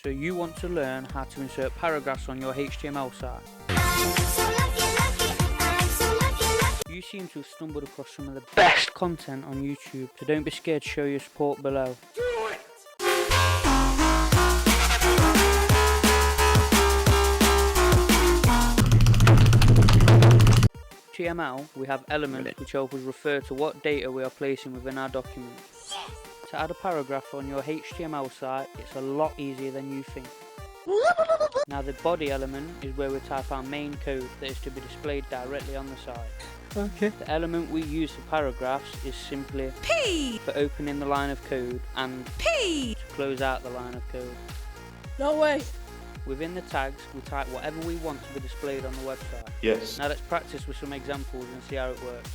So you want to learn how to insert paragraphs on your HTML site. You seem to have stumbled across some of the best content on YouTube, so don't be scared to show your support below. HTML, we have elements which help us refer to what data we are placing within our document. To add a paragraph on your HTML site, it's a lot easier than you think. Now the body element is where we type our main code that is to be displayed directly on the site. Okay. The element we use for paragraphs is simply P for opening the line of code and P to close out the line of code. No way. Within the tags, we type whatever we want to be displayed on the website. Yes. Now let's practice with some examples and see how it works.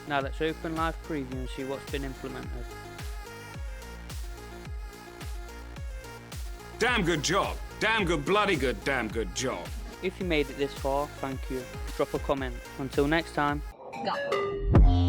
Now let's open Live Preview and see what's been implemented. Damn good job. Damn good, bloody good, damn good job. If you made it this far, thank you. Drop a comment. Until next time. Go.